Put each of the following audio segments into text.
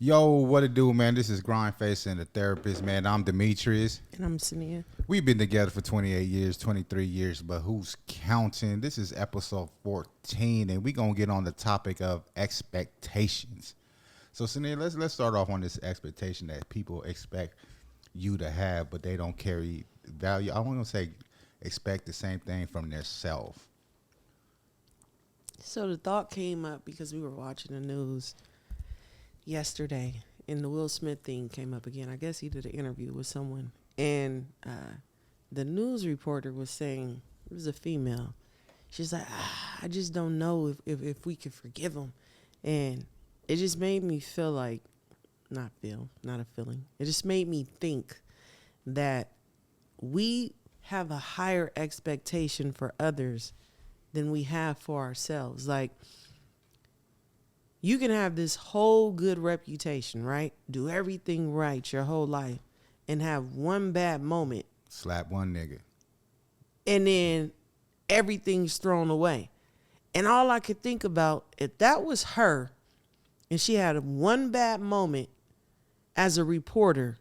Yo, what it do, man? This is GrindFace and the therapist, man. I'm Dimitrius. And I'm Saniyyah. We've been together for 28 years, 23 years, but who's counting? This is episode 14, and we're going to get on the topic of expectations. So, Saniyyah, let's start off on this expectation that people expect you to have, but they don't carry value. I want to say expect the same thing from their self. So the thought came up because we were watching the news yesterday, and the Will Smith thing came up again. I guess he did an interview with someone, and the news reporter was saying, it was a female, she's like, I just don't know if we can forgive him. And it just made me feel like, not a feeling, it just made me think that we have a higher expectation for others than we have for ourselves. Like, you can have this whole good reputation, right? Do everything right your whole life and have one bad moment. Slap one nigga. And then everything's thrown away. And all I could think about, if that was her and she had one bad moment as a reporter,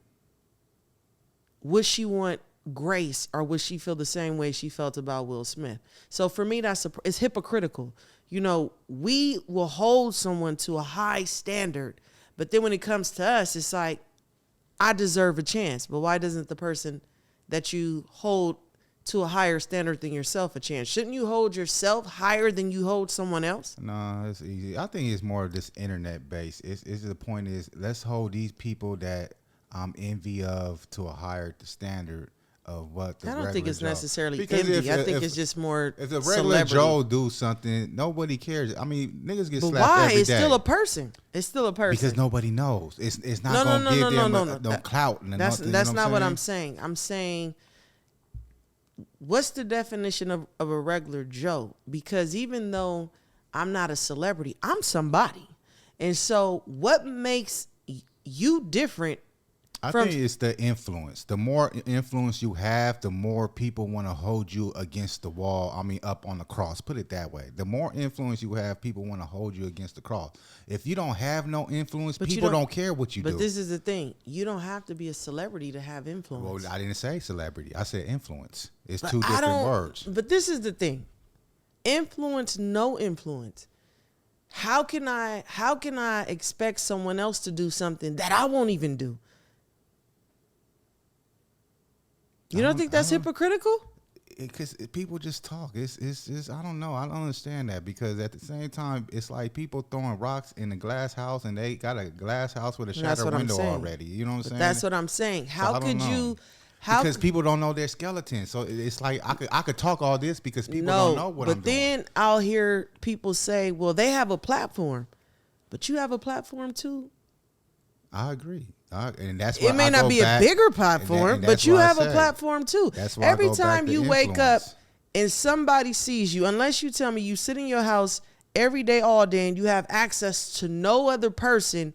would she want grace, or would she feel the same way she felt about Will Smith? So for me, it's hypocritical. You know, we will hold someone to a high standard, but then when it comes to us, it's like, I deserve a chance. But why doesn't the person that you hold to a higher standard than yourself a chance? Shouldn't you hold yourself higher than you hold someone else? No, it's easy. I think it's more of this internet based. It's the point is, let's hold these people that I'm envy of to a higher standard of what the I don't think it's Joe. necessarily Because envy. I think it's just more if the regular celebrity. Joe do something, nobody cares. I mean, niggas get But slapped why? every day. It's still a person. It's still a person. Because nobody knows. It's not going to give them no clout. And That's nothing, you know not what I'm saying. I'm saying, what's the definition of a regular Joe? Because even though I'm not a celebrity, I'm somebody. And so what makes you different? I think it's the influence. The more influence you have, the more people want to hold you against the wall. I mean, up on the cross. Put it that way. The more influence you have, people want to hold you against the cross. If you don't have no influence, people don't care what you do. But this is the thing. You don't have to be a celebrity to have influence. Well, I didn't say celebrity. I said influence. It's two different words. But this is the thing. Influence, no influence. How can I expect someone else to do something that I won't even do? You don't think that's hypocritical? Because people just talk. It's I don't know. I don't understand that, because at the same time, it's like people throwing rocks in a glass house, and they got a glass house with a shattered window already. You know what I'm saying? That's what I'm saying. How could you? Because people don't know their skeleton. So it's like I could talk all this because people don't know what I'm doing. But then I'll hear people say, well, they have a platform, but you have a platform too. I agree. And that's why it may not be a bigger platform, but you have a platform too. That's why every time you wake up and somebody sees you, unless you tell me you sit in your house every day, all day, and you have access to no other person,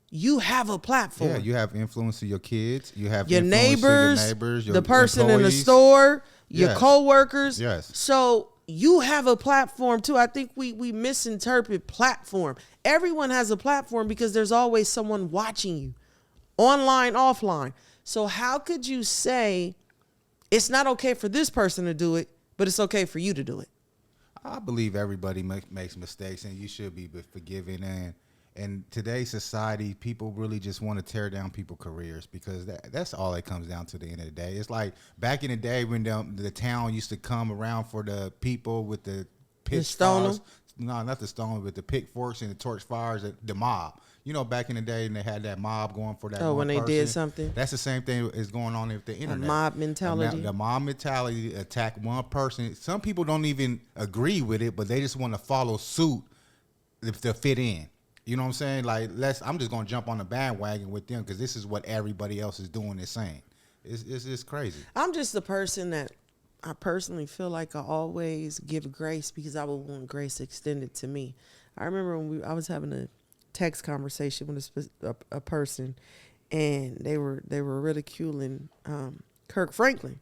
you have a platform. Yeah, you have influence to your kids. You have your neighbors, your the person employees. in the store, your coworkers. Yes. So you have a platform too. I think we misinterpret platform. Everyone has a platform because there's always someone watching you, online, offline. So how could you say it's not okay for this person to do it, but it's okay for you to do it? I believe everybody makes mistakes, and you should be forgiven. And in today's society, people really just want to tear down people's careers, because that's all it comes down to the end of the day. It's like back in the day when the town used to come around for the people with the pitchforks. No, not the stone, but the pitchforks and the torch fires, the mob. You know, back in the day, and they had that mob going for that. Oh, when they person. did something. That's the same thing is going on with the internet. A mob mentality. The mob mentality, attack one person. Some people don't even agree with it, but they just want to follow suit to fit in. You know what I'm saying? Like, I'm just gonna jump on the bandwagon with them because this is what everybody else is doing and saying. It's just crazy. I'm just the person that I personally feel like I always give grace because I would want grace extended to me. I remember when I was having a text conversation with a person, and they were ridiculing Kirk Franklin,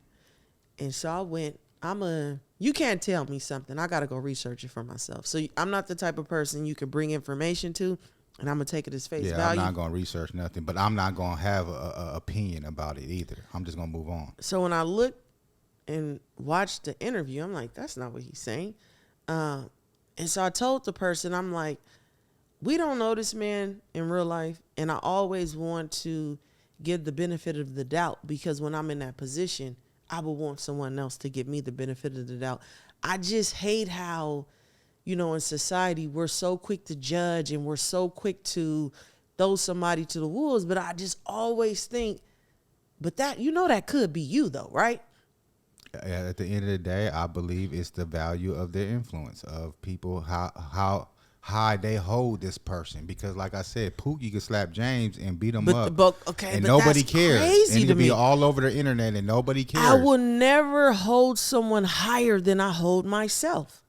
and so I went, you can't tell me something. I got to go research it for myself. So I'm not the type of person you can bring information to and I'm gonna take it as face Yeah, value. I'm not gonna research nothing, but I'm not gonna have a opinion about it either. I'm just gonna move on. So when I look and watch the interview, I'm like, that's not what he's saying. And so I told the person, I'm like, we don't know this man in real life, and I always want to give the benefit of the doubt, because when I'm in that position, I would want someone else to give me the benefit of the doubt. I just hate how, in society, we're so quick to judge and we're so quick to throw somebody to the wolves. But I just always think, but that, that could be you though, right? At the end of the day, I believe it's the value of their influence of people, how high they hold this person. Because like I said, Pookie could slap James and beat him up, and nobody cares. And it'll be all over the internet, and nobody cares. I will never hold someone higher than I hold myself.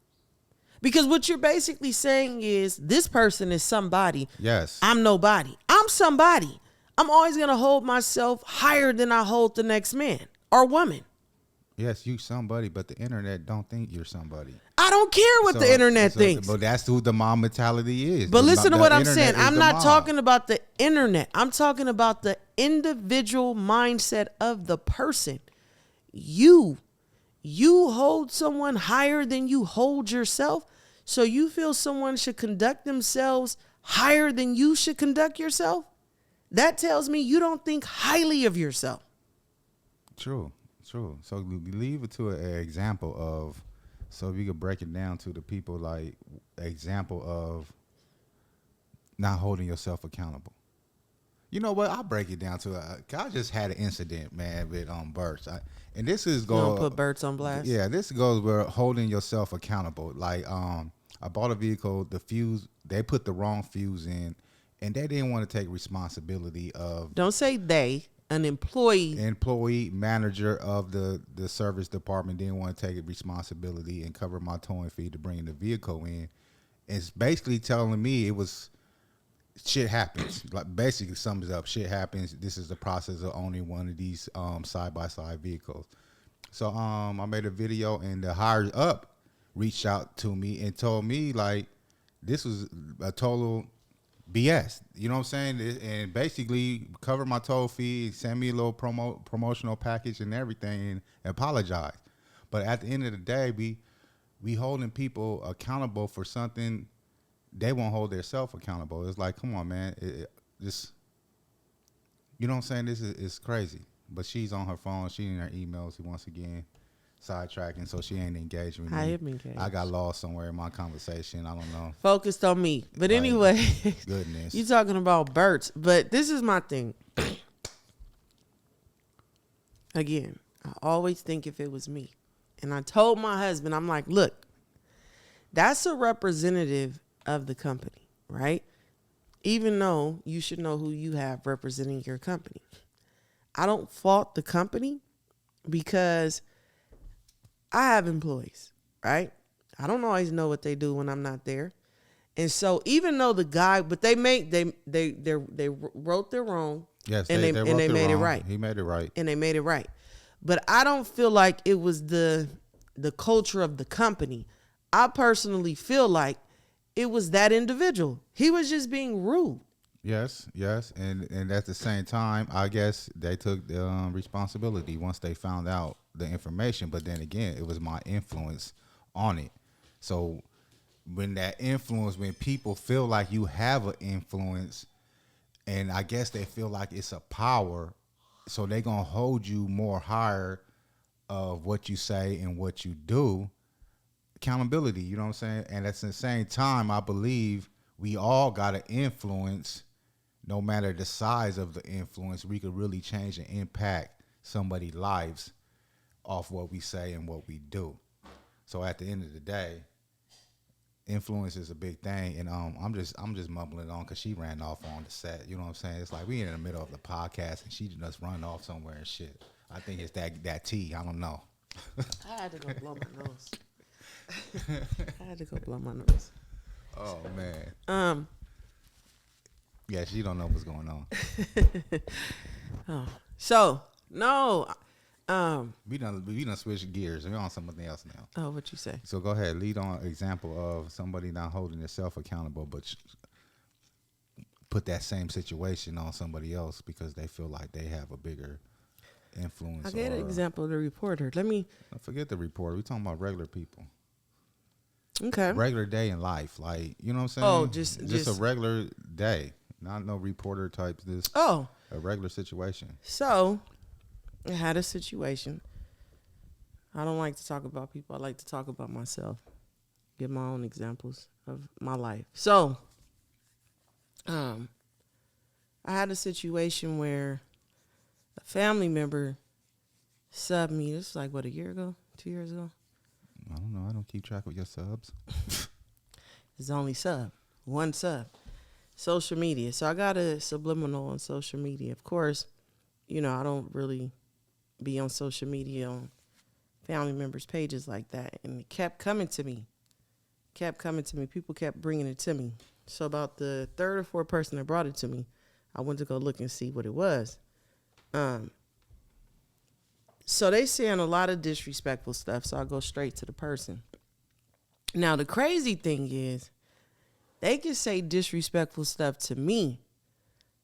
Because what you're basically saying is this person is somebody. Yes. I'm nobody. I'm somebody. I'm always going to hold myself higher than I hold the next man or woman. Yes, you somebody, but the internet don't think you're somebody. I don't care what the internet thinks. But that's who the mob mentality is. But listen to what I'm saying. I'm not talking about the internet. I'm talking about the individual mindset of the person. You hold someone higher than you hold yourself. So you feel someone should conduct themselves higher than you should conduct yourself? That tells me you don't think highly of yourself. True. So leave it to an example of, so if you could break it down to the people, like example of not holding yourself accountable. You know what? I'll break it down to I just had an incident, man, with Burt's. And this is going. You don't put Burt's on blast? Yeah, this goes where holding yourself accountable. Like I bought a vehicle, the fuse, they put the wrong fuse in, and they didn't want to take responsibility of. Don't say they. An employee manager of the service department didn't want to take responsibility and cover my towing fee to bring the vehicle in. It's basically telling me it was shit happens. Like basically sums it up. Shit happens. This is the process of owning one of these side by side vehicles. So I made a video, and the higher up reached out to me and told me like this was a total BS, you know what I'm saying? And basically cover my toll fee, send me a little promotional package and everything, and apologize. But at the end of the day, we holding people accountable for something they won't hold themselves accountable. It's like, come on, man, just, you know what I'm saying? This is crazy. But she's on her phone, she in her emails, once again sidetracking, so she ain't engaged with me. I am engaged. I got lost somewhere in my conversation. I don't know. Focused on me. But anyway, goodness. You talking about Burt's. But this is my thing. Again, I always think if it was me. And I told my husband, I'm like, look, that's a representative of the company, right? Even though you should know who you have representing your company. I don't fault the company because I have employees, right? I don't always know what they do when I'm not there. And so even though the guy, but they wrote their wrong. Yes, and they made it right. He made it right. And they made it right. But I don't feel like it was the culture of the company. I personally feel like it was that individual. He was just being rude. Yes. And at the same time, I guess they took the responsibility once they found out the information. But then again, it was my influence on it. So when people feel like you have an influence, and I guess they feel like it's a power, so they're going to hold you more higher of what you say and what you do. Accountability, you know what I'm saying? And at the same time, I believe we all got an influence. No matter the size of the influence, we could really change and impact somebody's lives off what we say and what we do. So at the end of the day, influence is a big thing. And I'm just mumbling on because she ran off on the set. You know what I'm saying? It's like we in the middle of the podcast and she just run off somewhere and shit. I think it's that tea. I don't know. I had to go blow my nose. Oh man. Yeah, she don't know what's going on. So no. We done switch gears. We're on something else now. Oh, what you say? So go ahead, lead on example of somebody not holding themselves accountable, but put that same situation on somebody else because they feel like they have a bigger influence. I gave an example of the reporter. Forget the reporter. We talking about regular people. Okay. Regular day in life, like, you know what I'm saying? Oh, just a regular day, not no reporter types. A regular situation. So, I had a situation. I don't like to talk about people. I like to talk about myself. Give my own examples of my life. So, I had a situation where a family member subbed me. This was like, what, a year ago? 2 years ago? I don't know. I don't keep track of your subs. It's only one sub. Social media. So I got a subliminal on social media. Of course, I don't really be on social media on family members' pages like that. And it kept coming to me. People kept bringing it to me. So about the third or fourth person that brought it to me, I went to go look and see what it was. So they saying a lot of disrespectful stuff, so I go straight to the person. Now, the crazy thing is, they can say disrespectful stuff to me,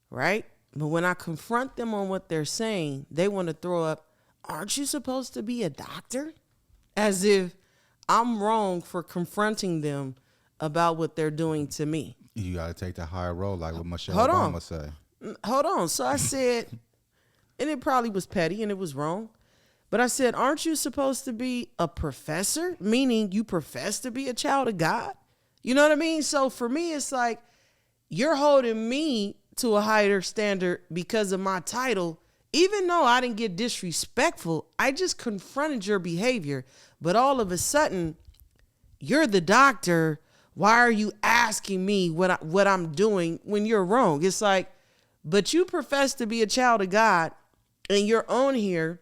right? But when I confront them on what they're saying, they want to throw up, aren't you supposed to be a doctor? As if I'm wrong for confronting them about what they're doing to me. You got to take the higher role, like what Michelle Hold Obama on. say. Hold on. So I said, and it probably was petty and it was wrong, but I said, aren't you supposed to be a professor? Meaning you profess to be a child of God? You know what I mean? So for me, it's like, you're holding me to a higher standard because of my title. Even though I didn't get disrespectful, I just confronted your behavior. But all of a sudden, you're the doctor. Why are you asking me what I'm doing when you're wrong? It's like, but you profess to be a child of God and you're on here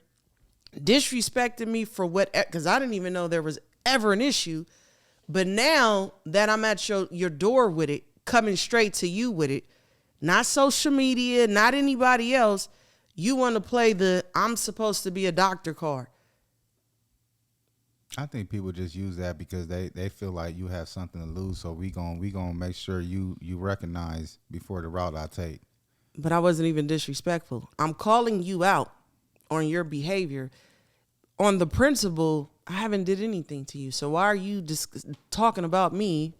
disrespecting me for what, because I didn't even know there was ever an issue. But now that I'm at your door with it, coming straight to you with it, not social media, not anybody else, you want to play the I'm supposed to be a doctor card. I think people just use that because they feel like you have something to lose. So we gonna make sure you recognize before the route I take. But I wasn't even disrespectful. I'm calling you out on your behavior. On the principle, I haven't did anything to you. So why are you just talking about me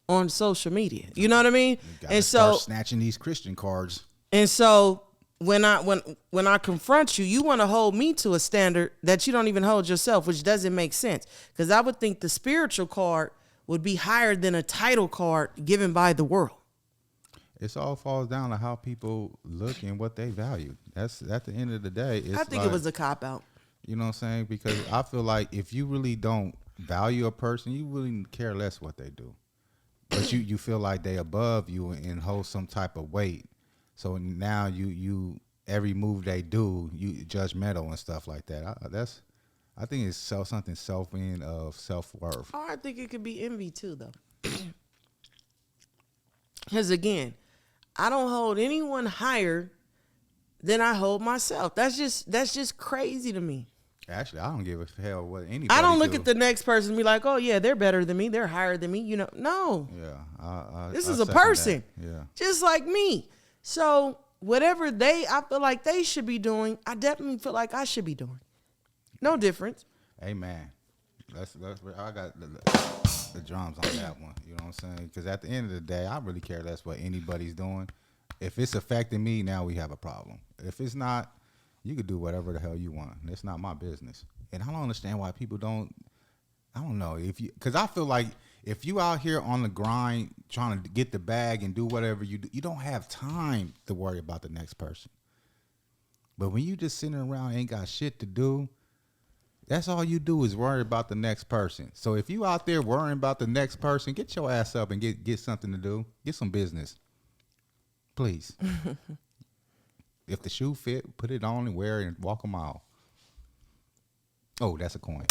on social media? You know what I mean? And so snatching these Christian cards. And so when I confront you, you want to hold me to a standard that you don't even hold yourself, which doesn't make sense. Because I would think the spiritual card would be higher than a title card given by the world. It all falls down to how people look and what they value. That's at the end of the day. I think it was a cop out. You know what I'm saying? Because I feel like if you really don't value a person, you really care less what they do. But you feel like they above you and hold some type of weight. So now you every move they do, you judgmental and stuff like that. I think it's something self-in of self-worth. Oh, I think it could be envy too, though. Because again, I don't hold anyone higher than I hold myself. That's just crazy to me. Actually, I don't give a hell what anybody. I don't look at the next person and be like, oh yeah, they're better than me, they're higher than me. No. Yeah, this is a person. That. Yeah, just like me. So whatever I feel like they should be doing, I definitely feel like I should be doing. No difference. Amen. I got the drums on that one. You know what I'm saying? Because at the end of the day, I really care less what anybody's doing. If it's affecting me, now we have a problem. If it's not, you could do whatever the hell you want. It's not my business. And I don't understand why people don't. I don't know because I feel like if you out here on the grind trying to get the bag and do whatever you do, you don't have time to worry about the next person. But when you just sitting around and ain't got shit to do, that's all you do is worry about the next person. So if you out there worrying about the next person, get your ass up and get something to do. Get some business. Please. If the shoe fit, put it on and wear it and walk a mile. Oh, that's a coin.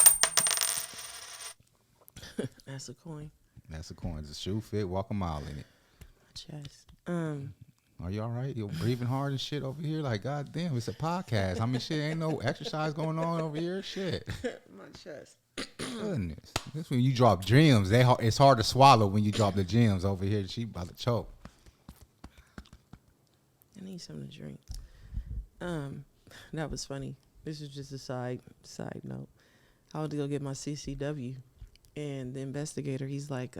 That's a coin. That's a coin. The shoe fit, walk a mile in it. My chest. Are you all right? You're breathing hard and shit over here? Like, goddamn, it's a podcast. I mean, shit, ain't no exercise going on over here. Shit. My chest. Goodness. This when you drop gems. It's hard to swallow when you drop the gems over here. She about to choke. need something to drink. That was funny. This is just a side note. I went to go get my CCW, and the investigator, he's like,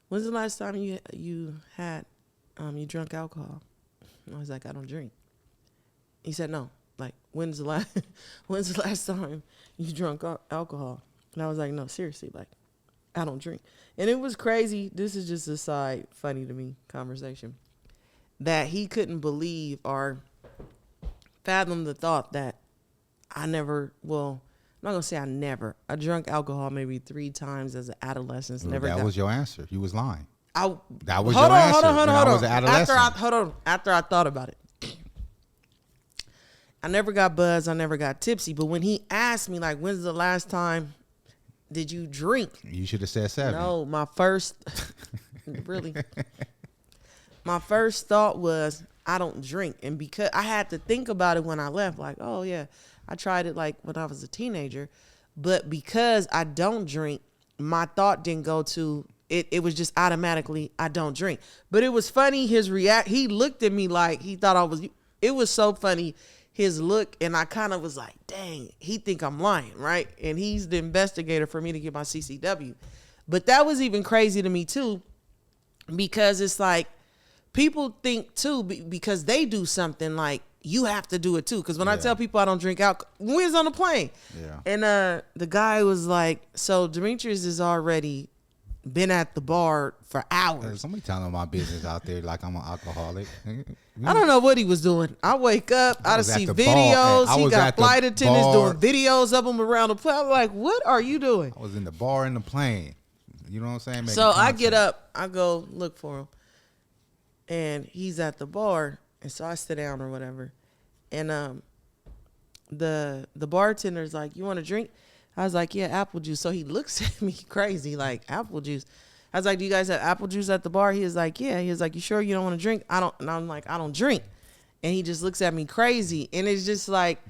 "When's the last time you had you drunk alcohol?" And I was like, "I don't drink." He said, "No, like when's the last time you drunk alcohol?" And I was like, "No, seriously, like I don't drink." And it was crazy. This is just a side, funny to me conversation, that he couldn't believe or fathom the thought that I never, well, I'm not going to say I drank alcohol maybe 3 times as an adolescent. That was your answer. You was lying. That was hold your on, answer. Hold on. I was an adolescent. After I thought about it. I never got buzzed. I never got tipsy. But when he asked me, like, when's the last time did you drink? You should have said 7. No, my first, really, my first thought was, I don't drink. And because I had to think about it when I left, like, oh yeah, I tried it like when I was a teenager. But because I don't drink, my thought didn't go to it. It was just automatically, I don't drink. But it was funny, he looked at me like he thought I was, it was so funny, his look. And I kind of was like, dang, he think I'm lying, right? And he's the investigator for me to get my CCW. But that was even crazy to me too, because it's like, people think too, because they do something, like you have to do it too. Because when I tell people I don't drink alcohol, we was on the plane. Yeah. And the guy was like, so Dimitrius has already been at the bar for hours. Somebody telling my business out there like I'm an alcoholic. I don't know what he was doing. I wake up, I see videos. He got flight attendants doing videos of him around the plane. I'm like, what are you doing? I was in the bar in the plane. You know what I'm saying? So I get up, I go look for him. And he's at the bar, and so I sit down or whatever. And the bartender's like, "You want a drink?" I was like, "Yeah, apple juice." So he looks at me crazy, like, apple juice. I was like, "Do you guys have apple juice at the bar?" He was like, "Yeah." He was like, "You sure you don't want to drink?" I don't. And I'm like, "I don't drink." And he just looks at me crazy. And it's just like,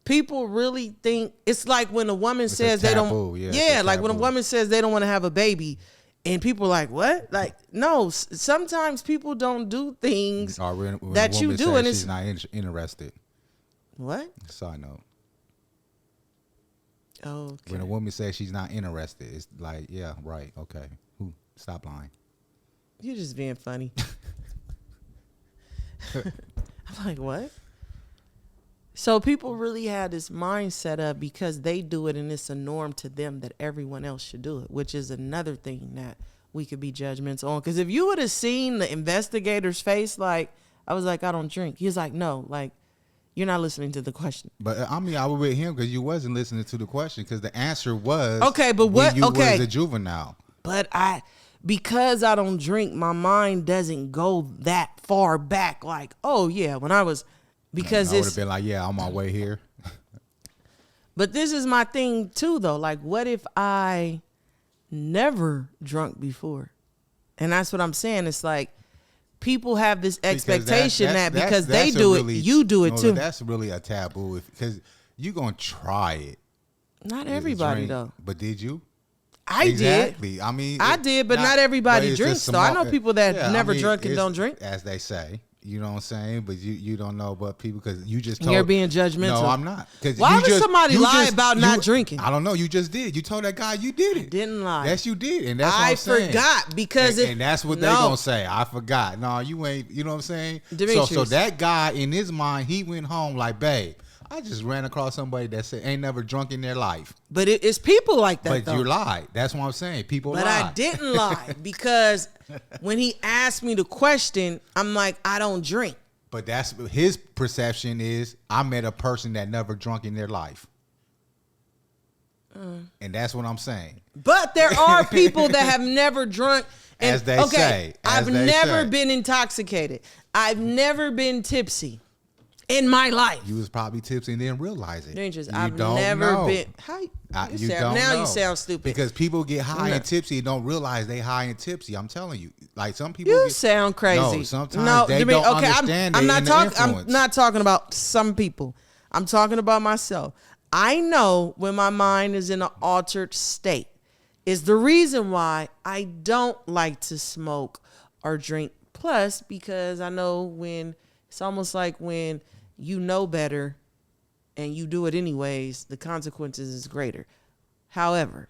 people really think, it's like when a woman says they don't. Yeah, like when a woman says they don't want to have a baby. And people are like, what? Like, no, sometimes people don't do things that you do. And it's she's not interested. What? Side note. Oh, okay. When a woman says she's not interested, it's like, yeah, right. Okay. Stop lying. You're just being funny. I'm like, what? So people really had this mindset up because they do it and it's a norm to them that everyone else should do it, which is another thing that we could be judgmental on. Because if you would have seen the investigator's face, like, I was like, I don't drink. He was like, no, like, you're not listening to the question. But I mean, I was with him because you wasn't listening to the question, because the answer was, okay, but what? You was a juvenile. But because I don't drink, my mind doesn't go that far back. Like, oh yeah, when I was. Because I would have been like, yeah, on my way here. But this is my thing too, though. Like, what if I never drunk before? And that's what I'm saying. It's like people have this expectation that because they do it, you do it too. That's really a taboo, because you're going to try it. Not everybody, though. But did you? I did. I mean, I did, but not everybody drinks, though. I know people that never drunk and don't drink. As they say. You know what I'm saying? But you don't know about people because you just told. You're being judgmental. No, I'm not. Why would somebody lie about not drinking? I don't know. You just did. You told that guy you did it. I didn't lie. Yes, you did. And that's what I'm saying. I forgot because and that's what they're going to say. I forgot. No, you ain't. You know what I'm saying? Dimitrius. So that guy, in his mind, he went home like, babe, I just ran across somebody that said ain't never drunk in their life. But it's people like that, But you lied. That's what I'm saying. People lie. But I didn't lie because when he asked me the question, I'm like, I don't drink. But that's his perception is, I met a person that never drunk in their life. And that's what I'm saying. But there are people that have never drunk. And, as they say. I've never been intoxicated. I've never been tipsy in my life. You was probably tipsy and didn't realize it. I've never been. You sound stupid. Because people get high and tipsy and don't realize they high and tipsy. I'm telling you. Like some people sound crazy. No, sometimes they don't understand I'm not talking about some people. I'm talking about myself. I know when my mind is in an altered state is the reason why I don't like to smoke or drink Plus, because I know when it's almost like when you know better and you do it anyways, the consequences is greater. However,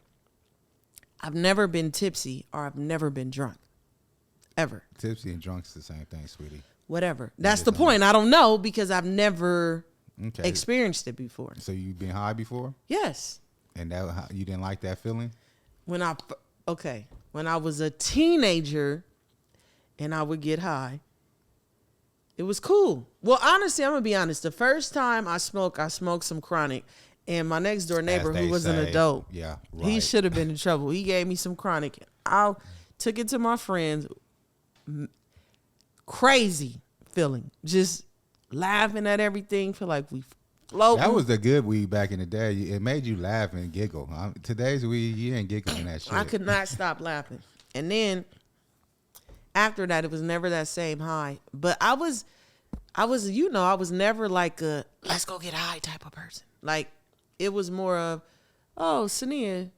I've never been tipsy or I've never been drunk. Ever. Tipsy and drunk's the same thing, sweetie. Whatever. That's the point. I don't know because I've never experienced it before. So you've been high before? Yes. And that you didn't like that feeling? When I was a teenager and I would get high, it was cool. Well, honestly, I'm going to be honest. The first time I smoked some chronic, and my next door neighbor, who was an adult, he should have been in trouble. He gave me some chronic. I took it to my friends. Crazy feeling. Just laughing at everything. Feel like we floating. That was the good weed back in the day. It made you laugh and giggle. Today's weed, you ain't giggling that shit. I could not stop laughing. And then after that, it was never that same high. But I was, I was never like a let's go get high type of person. Like it was more of, oh, Saniyyah,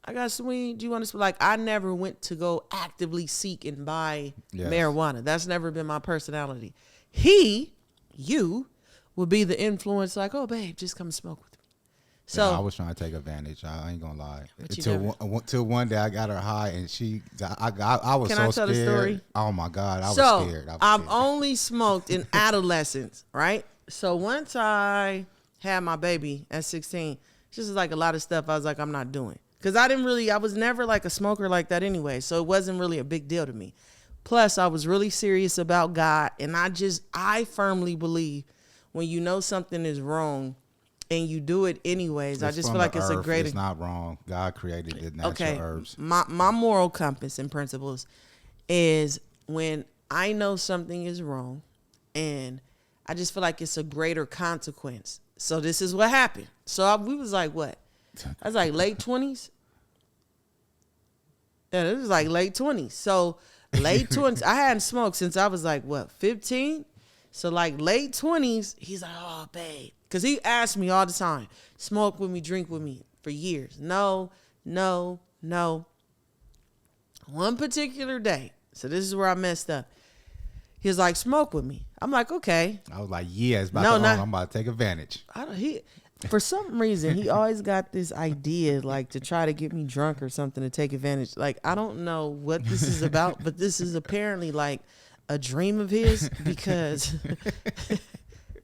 I got some weed. Do you want to? Like I never went to go actively seek and buy marijuana. That's never been my personality. You would be the influence. Like, oh, babe, just come smoke with me. So I was trying to take advantage. I ain't gonna lie. Until one day I got her high and I was so scared. Can I tell the story? Oh my God, I was scared. I've only smoked in adolescence, right? So once I had my baby at 16, just like a lot of stuff I was like, I'm not doing. Because I was never like a smoker like that anyway. So it wasn't really a big deal to me. Plus, I was really serious about God. And I firmly believe when you know something is wrong and you do it anyways, I just feel like it's a great. It's not wrong. God created the natural herbs. My moral compass and principles is when I know something is wrong and I just feel like it's a greater consequence. So this is what happened. So we was like, what? I was like late 20s. Yeah, it was like late 20s. So late 20s, I hadn't smoked since I was like, what, 15? So like late 20s, he's like, oh, babe. Because he asked me all the time, smoke with me, drink with me for years. No. One particular day, so this is where I messed up. He was like, smoke with me. I'm like, okay. I was like, yeah, it's I'm about to take advantage. For some reason, he always got this idea, like, to try to get me drunk or something to take advantage. Like, I don't know what this is about, but this is apparently, like, a dream of his because,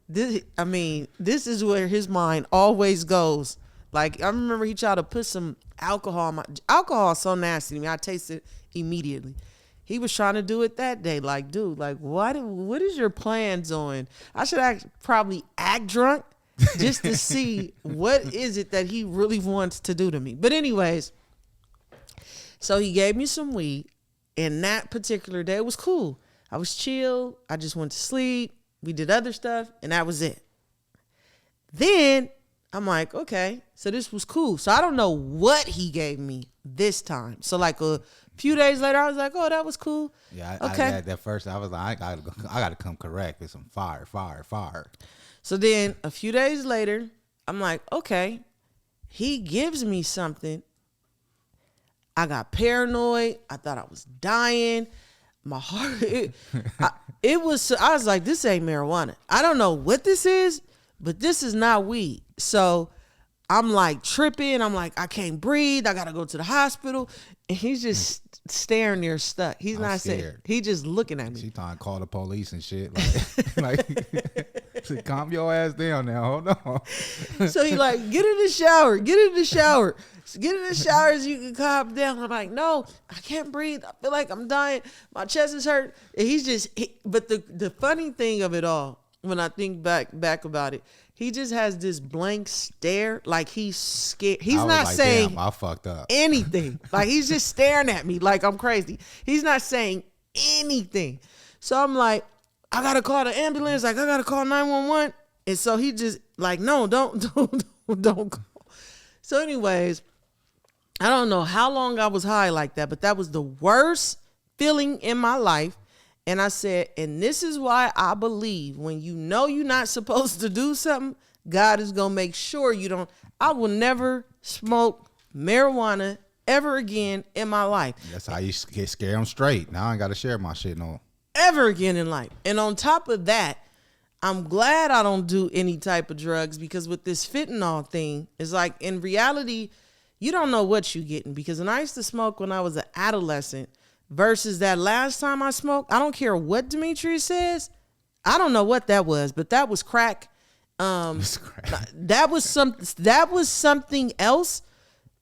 this is where his mind always goes. Like, I remember he tried to put some alcohol in alcohol is so nasty to me. I taste it immediately. He was trying to do it that day. Like, dude, like, what is your plans on? I should probably act drunk. Just to see what is it that he really wants to do to me. But anyways, so he gave me some weed. And that particular day, it was cool. I was chill. I just went to sleep. We did other stuff. And that was it. Then I'm like, okay. So this was cool. So I don't know what he gave me this time. So like a few days later, I was like, oh, that was cool. Yeah, okay. That first, I was like, I got to come correct with some fire. So then a few days later, I'm like, okay, he gives me something. I got paranoid. I thought I was dying. My heart, I was like, this ain't marijuana. I don't know what this is, but this is not weed. So I'm like tripping. I'm like, I can't breathe. I got to go to the hospital. And he's just staring there stuck. He's not saying, he just looking at me. She trying to call the police and shit. Like calm your ass down now. Hold on. So he like, get in the shower. Get in the shower so you can calm down. I'm like, no, I can't breathe. I feel like I'm dying. My chest is hurt. And but the funny thing of it all, when I think back about it, he just has this blank stare, like he's scared. He's not like, saying I fucked up anything. Like he's just staring at me like I'm crazy. He's not saying anything. So I'm like, I gotta call the ambulance. Like I gotta call 911. And so he just like, no, don't call. So anyways, I don't know how long I was high like that, but that was the worst feeling in my life. And I said, and this is why I believe when you know you're not supposed to do something, God is going to make sure you don't. I will never smoke marijuana ever again in my life. That's how you scare them straight. Now I ain't got to share my shit no. ever again in life. And on top of that, I'm glad I don't do any type of drugs, because with this fentanyl thing, it's like, in reality, you don't know what you're getting. Because when I used to smoke when I was an adolescent versus that last time I smoked, I don't care what Dimitrius says. I don't know what that was, but that was crack. That was something else.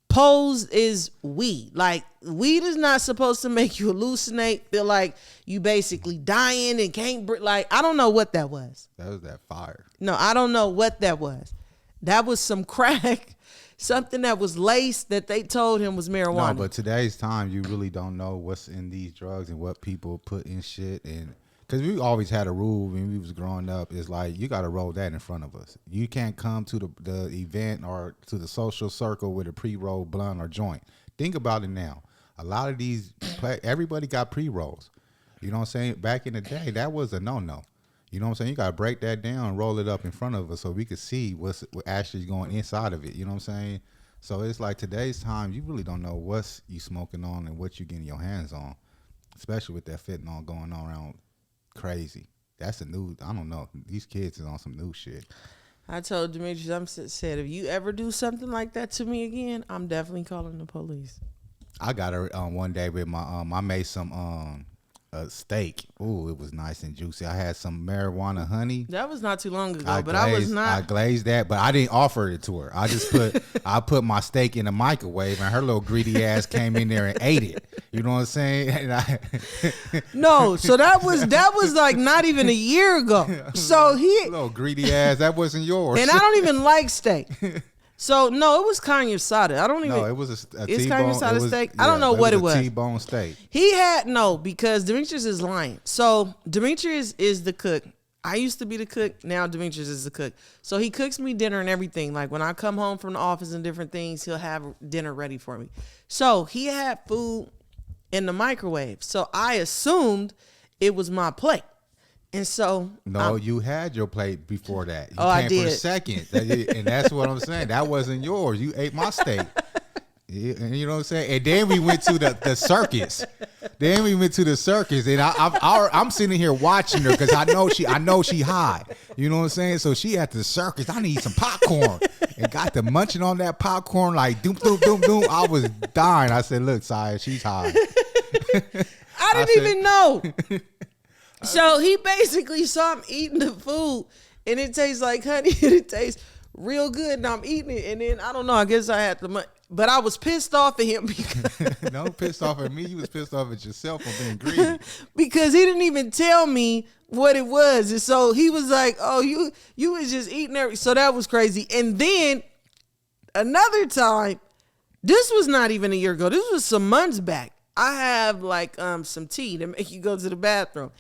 Pose is weed. Like, weed is not supposed to make you hallucinate, feel like you basically dying and can't breathe. Like, I don't know what that was. That was that fire. No, I don't know what that was. That was some crack, something that was laced that they told him was marijuana. No, but today's time, you really don't know what's in these drugs and what people put in shit. And because we always had a rule when we was growing up, is like, you got to roll that in front of us. You can't come to the event or to the social circle with a pre-roll blunt or joint. Think about it now. A lot of these, everybody got pre-rolls. You know what I'm saying? Back in the day, that was a no-no. You know what I'm saying? You got to break that down and roll it up in front of us so we could see what actually going inside of it. You know what I'm saying? So it's like, today's time, you really don't know what's you smoking on and what you getting your hands on, especially with that fentanyl going on around crazy. That's a new, I don't know. These kids is on some new shit. I told Dimitrius, said, if you ever do something like that to me again, I'm definitely calling the police. I got her one day with my I made some a steak. Ooh, it was nice and juicy. I had some marijuana honey. That was not too long ago, I glazed that, but I didn't offer it to her. I just put my steak in the microwave, and her little greedy ass came in there and ate it. You know what I'm saying? And no, so that was like not even a year ago. So little greedy ass, that wasn't yours. And I don't even like steak. So no, it was carne asada. I don't even. No, it was a it's T-bone. carne asada steak. Yeah, I don't know what it was. T-bone steak. He had because Dimitrius is lying. So Dimitrius is the cook. I used to be the cook. Now Dimitrius is the cook. So he cooks me dinner and everything. Like when I come home from the office and different things, he'll have dinner ready for me. So he had food in the microwave. So I assumed it was my plate. And so no, you had your plate before that. You came I did. For second, and that's what I'm saying. That wasn't yours. You ate my steak. And you know what I'm saying? And then we went to the circus. And I'm sitting here watching her because I know she high. You know what I'm saying? So she at the circus. I need some popcorn, and got to munching on that popcorn like doom doom doom doom. I was dying. I said, "Look, Saniyyah, she's high." I didn't even know. So he basically saw him eating the food, and it tastes like honey, and it tastes real good, and I'm eating it, and then I don't know, I guess I had the but I was pissed off at him because no, pissed off at me. You was pissed off at yourself for being greedy. Because he didn't even tell me what it was, and so he was like, "Oh, you was just eating everything." So that was crazy. And then another time, this was not even a year ago. This was some months back. I have like some tea to make you go to the bathroom.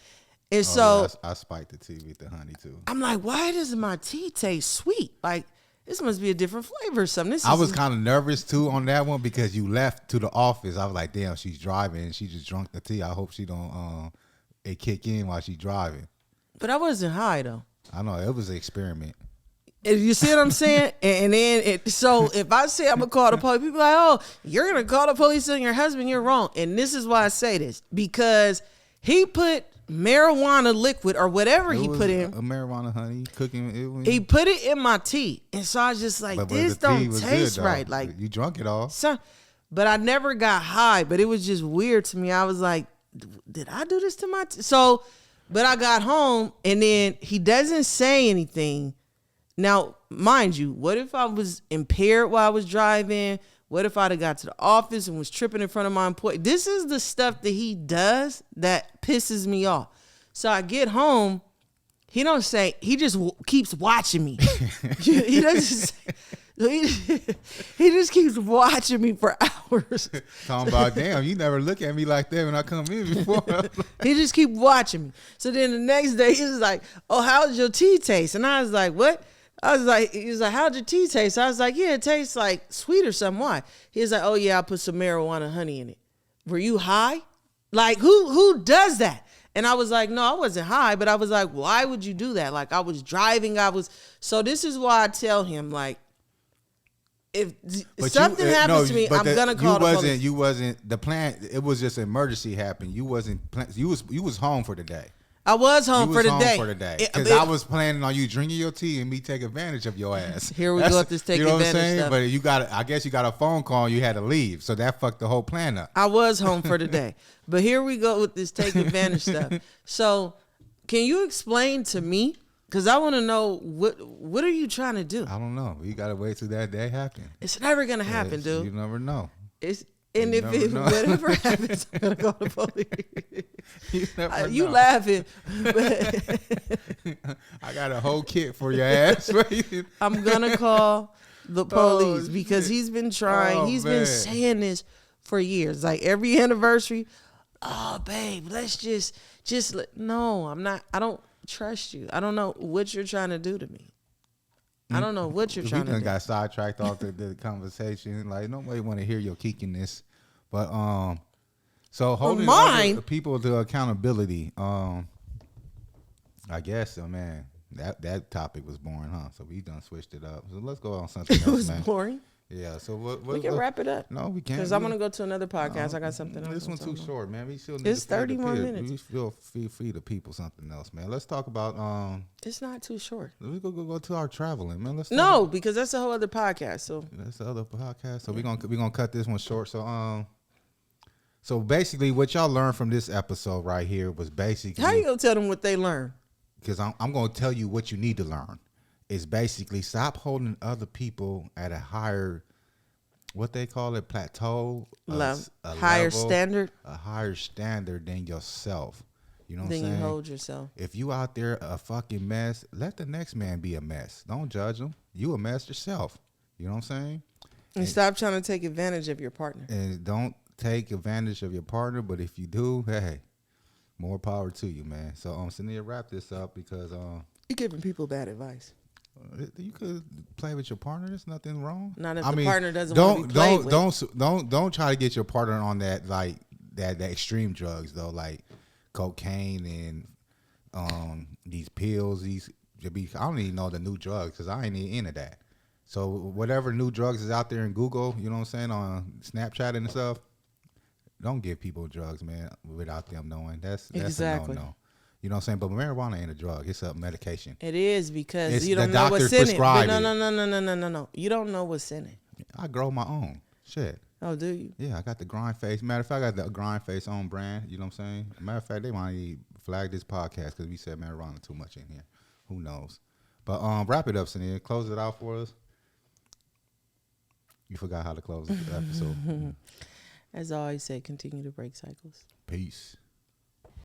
And so I spiked the tea with the honey too. I'm like, why does my tea taste sweet? Like, this must be a different flavor or something. I was kind of nervous too on that one because you left to the office. I was like, damn, she's driving and she just drunk the tea. I hope she don't it kick in while she's driving. But I wasn't high though. I know, it was an experiment. You see what I'm saying? And then so if I say I'm gonna call the police, people are like, oh, you're gonna call the police on your husband, you're wrong. And this is why I say this, because he put marijuana liquid or whatever he put in a marijuana honey cooking. He put it in my tea, and so I was just like, this don't taste good, right. Like, you drunk it all. So, but I never got high. But it was just weird to me. I was like, did I do this to my tea? So, but I got home, and then he doesn't say anything. Now, mind you, what if I was impaired while I was driving? What if I'd have got to the office and was tripping in front of my employee? This is the stuff that he does that pisses me off. So I get home, he don't say, he just keeps watching me. He doesn't say, he just keeps watching me for hours. Talking about, damn, you never look at me like that when I come in before. He just keep watching me. So then the next day, he was like, oh, how's your tea taste? And I was like, what? He was like, how'd your tea taste? I was like, yeah, it tastes like sweet or something. Why? He was like, oh yeah, I put some marijuana honey in it. Were you high? Like, who does that? And I was like, no, I wasn't high, but I was like, why would you do that? Like, I was driving, so this is why I tell him, like, if But something happens to me, I'm gonna call the police. You wasn't the plan. It was just an emergency happened. You wasn't. You was home for the day. I was home for the day. Because I was planning on you drinking your tea and me take advantage of your ass. Here we go with this take advantage stuff. But I guess you got a phone call and you had to leave. So that fucked the whole plan up. I was home for the day. But here we go with this take advantage stuff. So can you explain to me? Because I want to know what are you trying to do? I don't know. You got to wait till that day happen. It's never going to happen, dude. You never know. And if whatever happens, I'm gonna go to police. You laughing? I got a whole kit for your ass. I'm gonna call the police because he's been trying. He's been saying this for years. Like every anniversary. Oh, babe, let's just no. I'm not. I don't trust you. I don't know what you're trying to do to me. I don't know what you're trying to do. We got sidetracked off the conversation. Like nobody want to hear your keekiness, but so holding other people to accountability. I guess so, man. That topic was boring, huh? So we done switched it up. So let's go on something else, man. It was boring. Yeah. So we can wrap it up. No, we can't. Because I'm gonna go to another podcast. I got something else. This one's too short, man. We still need it's 30 more minutes. We still feed the people something else, man. Let's talk about It's not too short. We go to our traveling, man. Because that's a whole other podcast. So that's the other podcast. So we're gonna cut this one short. So basically, what y'all learned from this episode right here was basically how you gonna tell them what they learned? Because I'm gonna tell you what you need to learn. Is basically stop holding other people at a higher, what they call it, plateau, a higher standard than yourself. You know what I'm saying? Then you hold yourself. If you out there a fucking mess, let the next man be a mess. Don't judge him. You a mess yourself. You know what I'm saying? And stop trying to take advantage of your partner. And don't take advantage of your partner. But if you do, hey, more power to you, man. So Saniyyah, wrap this up because you're giving people bad advice. You could play with your partner. There's nothing wrong. Not if the partner doesn't want to be played with. Don't try to get your partner on that like that extreme drugs though, like cocaine and these pills. I don't even know the new drugs because I ain't even into that. So whatever new drugs is out there in Google, you know what I'm saying, on Snapchat and stuff. Don't give people drugs, man, without them knowing. That's exactly. a no-no. You know what I'm saying? But marijuana ain't a drug. It's a medication. It is because you don't know what's in it. But no. You don't know what's in it. I grow my own. Shit. Oh, do you? Yeah, I got the GrindFace. Matter of fact, I got the GrindFace on brand. You know what I'm saying? Matter of fact, they might even flag this podcast because we said marijuana too much in here. Who knows? But wrap it up, Saniyyah. Close it out for us. You forgot how to close the episode. As I always say, continue to break cycles. Peace.